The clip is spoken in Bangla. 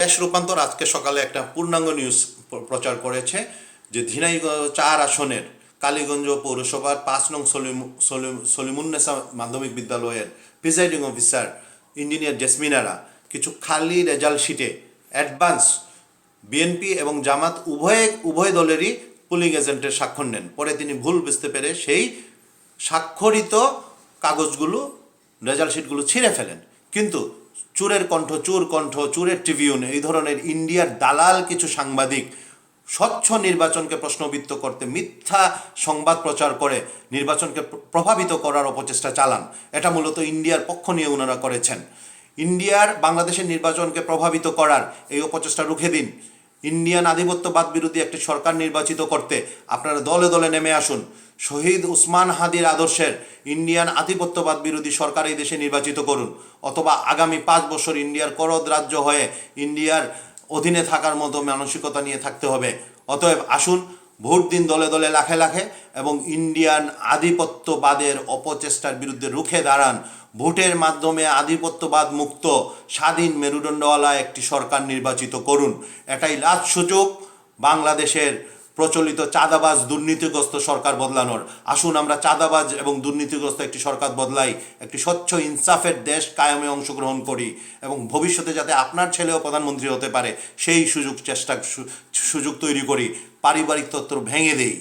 দেশ রূপান্তর আজকে সকালে একটা পূর্ণাঙ্গ নিউজ প্রচার করেছে যে ঝিনাইদহ ৪ আসনের কালীগঞ্জ পৌরসভার ৫ নং সলিমুন্নেসা মাধ্যমিক বিদ্যালয়ের প্রিজাইডিং অফিসার ইঞ্জিনিয়ার জেসমিনারা কিছু খালি রেজাল্ট শিটে অ্যাডভান্স বিএনপি এবং জামাত উভয় দলেরই পুলিং এজেন্টের স্বাক্ষর নেন। পরে তিনি ভুল বুঝতে পেরে সেই স্বাক্ষরিত কাগজগুলো রেজাল্ট শিটগুলো ছিঁড়ে ফেলেন। কিন্তু চোরের কণ্ঠ, চোরের ট্রিবিউন এই ধরনের ইন্ডিয়ার দালাল কিছু সাংবাদিক স্বচ্ছ নির্বাচনকে প্রশ্নবিদ্ধ করতে মিথ্যা সংবাদ প্রচার করে নির্বাচনকে প্রভাবিত করার অপচেষ্টা চালান। এটা মূলত ইন্ডিয়ার পক্ষ নিয়ে ওনারা করেছেন। ইন্ডিয়ার বাংলাদেশের নির্বাচনকে প্রভাবিত করার এই অপচেষ্টা রুখে দিন। ইন্ডিয়ান আধিপত্যবাদ বিরোধী একটি সরকার নির্বাচিত করতে আপনারা দলে দলে নেমে আসুন। শহীদ উসমান হাদির আদর্শের ইন্ডিয়ান আধিপত্যবাদ বিরোধী সরকার এই দেশে নির্বাচিত করুন, অথবা আগামী ৫ বছর ইন্ডিয়ার করদ রাজ্য হয়ে ইন্ডিয়ার অধীনে থাকার মতো মানসিকতা নিয়ে থাকতে হবে। অতএব আসুন, ভোট দিন দলে দলে লাখে লাখে এবং ইন্ডিয়ান আধিপত্যবাদের অপচেষ্টার বিরুদ্ধে রুখে দাঁড়ান। ভোটের মাধ্যমে আধিপত্যবাদ মুক্ত স্বাধীন মেরুদণ্ডওয়ালা একটি সরকার নির্বাচিত করুন। এটাই লাস্ট সুযোগ বাংলাদেশের প্রচলিত চাঁদাবাজ দুর্নীতিগ্রস্ত সরকার বদলানোর। আসুন আমরা চাঁদাবাজ এবং দুর্নীতিগ্রস্ত একটি সরকার বদলাই, একটি স্বচ্ছ ইনসাফের দেশ কায়েমে অংশগ্রহণ করি এবং ভবিষ্যতে যাতে আপনার ছেলেও প্রধানমন্ত্রী হতে পারে সেই সুযোগ তৈরি করি। পারিবারিক তত্ত্ব ভেঙে দেই।